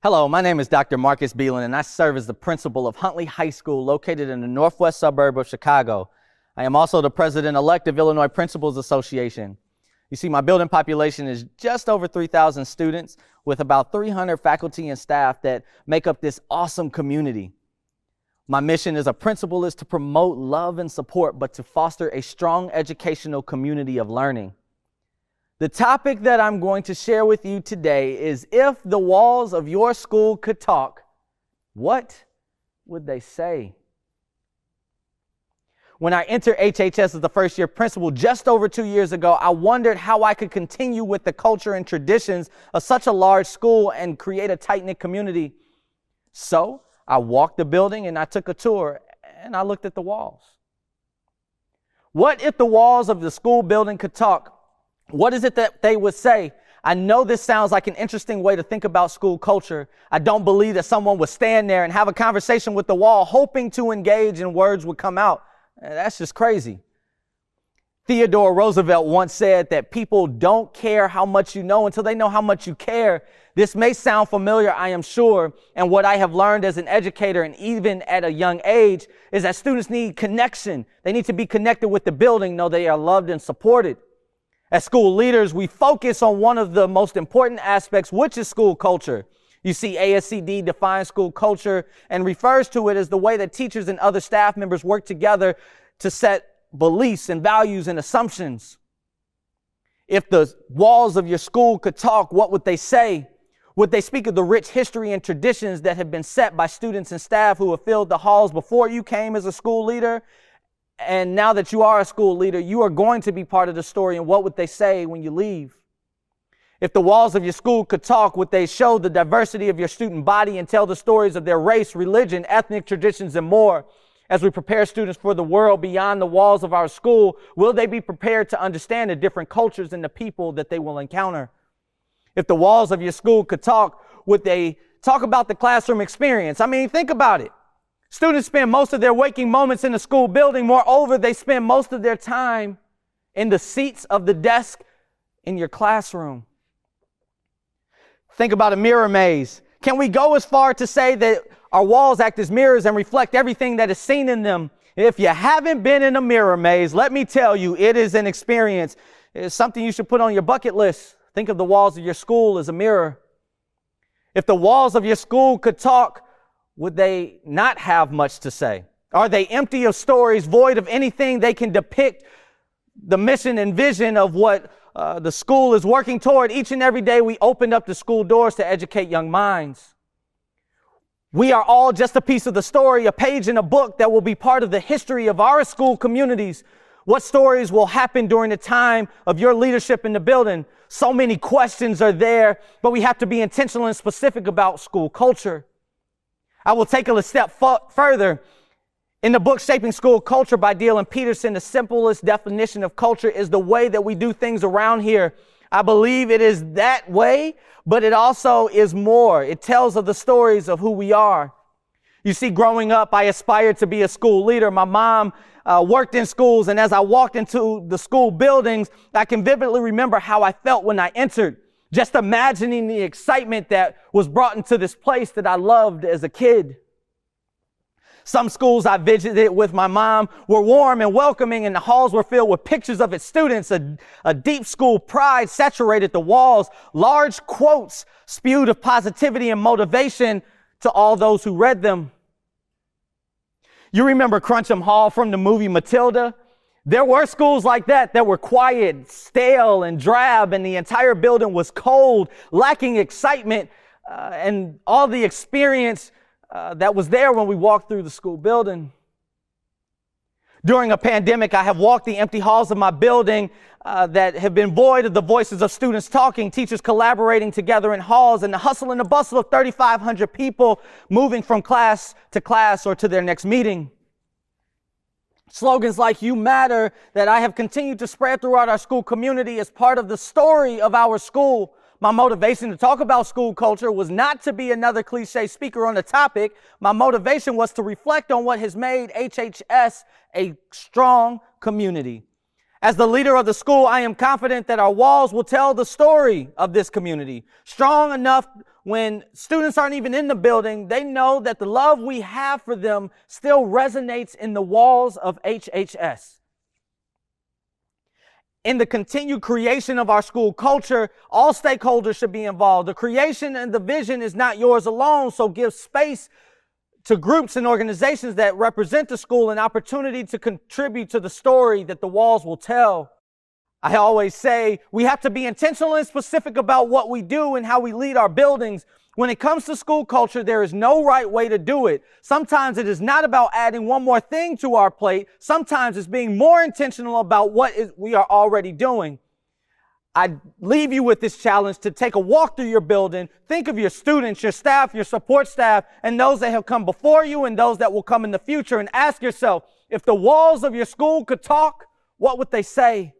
Hello, my name is Dr. Marcus Belin, and I serve as the principal of Huntley High School located in the northwest suburb of Chicago. I am also the president-elect of Illinois Principals Association. You see, my building population is just over 3,000 students with about 300 faculty and staff that make up this awesome community. My mission as a principal is to promote love and support, but to foster a strong educational community of learning. The topic that I'm going to share with you today is, if the walls of your school could talk, what would they say? When I entered HHS as the first year principal just over 2 years ago, I wondered how I could continue with the culture and traditions of such a large school and create a tight-knit community. So I walked the building and I took a tour and I looked at the walls. What if the walls of the school building could talk? What is it that they would say? I know this sounds like an interesting way to think about school culture. I don't believe that someone would stand there and have a conversation with the wall hoping to engage and words would come out. That's just crazy. Theodore Roosevelt once said that people don't care how much you know until they know how much you care. This may sound familiar, I am sure, and what I have learned as an educator and even at a young age is that students need connection. They need to be connected with the building, know they are loved and supported. As school leaders, we focus on one of the most important aspects, which is school culture. You see, ASCD defines school culture and refers to it as the way that teachers and other staff members work together to set beliefs and values and assumptions. If the walls of your school could talk, what would they say? Would they speak of the rich history and traditions that have been set by students and staff who have filled the halls before you came as a school leader? And now that you are a school leader, you are going to be part of the story. And what would they say when you leave? If the walls of your school could talk, would they show the diversity of your student body and tell the stories of their race, religion, ethnic traditions, and more? As we prepare students for the world beyond the walls of our school, will they be prepared to understand the different cultures and the people that they will encounter? If the walls of your school could talk, would they talk about the classroom experience? I mean, think about it. Students spend most of their waking moments in the school building. Moreover, they spend most of their time in the seats of the desk in your classroom. Think about a mirror maze. Can we go as far to say that our walls act as mirrors and reflect everything that is seen in them? If you haven't been in a mirror maze, let me tell you, it is an experience. It's something you should put on your bucket list. Think of the walls of your school as a mirror. If the walls of your school could talk, would they not have much to say? Are they empty of stories, void of anything they can depict the mission and vision of what the school is working toward? Each and every day we open up the school doors to educate young minds. We are all just a piece of the story, a page in a book that will be part of the history of our school communities. What stories will happen during the time of your leadership in the building? So many questions are there, but we have to be intentional and specific about school culture. I will take it a step further. In the book Shaping School Culture by Dylan Peterson, the simplest definition of culture is the way that we do things around here. I believe it is that way, but it also is more. It tells of the stories of who we are. You see, growing up, I aspired to be a school leader. My mom worked in schools, and as I walked into the school buildings, I can vividly remember how I felt when I entered. Just imagining the excitement that was brought into this place that I loved as a kid. Some schools I visited with my mom were warm and welcoming, and the halls were filled with pictures of its students. A deep school pride saturated the walls. Large quotes spewed of positivity and motivation to all those who read them. You remember Cruncham Hall from the movie Matilda? There were schools like that were quiet, stale, and drab, and the entire building was cold, lacking excitement, and all the experience that was there when we walked through the school building. During a pandemic, I have walked the empty halls of my building that have been void of the voices of students talking, teachers collaborating together in halls, and the hustle and the bustle of 3,500 people moving from class to class or to their next meeting. Slogans like "You Matter" that I have continued to spread throughout our school community as part of the story of our school. My motivation to talk about school culture was not to be another cliche speaker on the topic. My motivation was to reflect on what has made HHS a strong community. As the leader of the school, I am confident that our walls will tell the story of this community. Strong enough when students aren't even in the building, they know that the love we have for them still resonates in the walls of HHS. In the continued creation of our school culture, all stakeholders should be involved. The creation and the vision is not yours alone, so give space to groups and organizations that represent the school an opportunity to contribute to the story that the walls will tell. I always say we have to be intentional and specific about what we do and how we lead our buildings. When it comes to school culture, there is no right way to do it. Sometimes it is not about adding one more thing to our plate. Sometimes it's being more intentional about what we are already doing. I leave you with this challenge to take a walk through your building. Think of your students, your staff, your support staff, and those that have come before you and those that will come in the future, and ask yourself, if the walls of your school could talk, what would they say?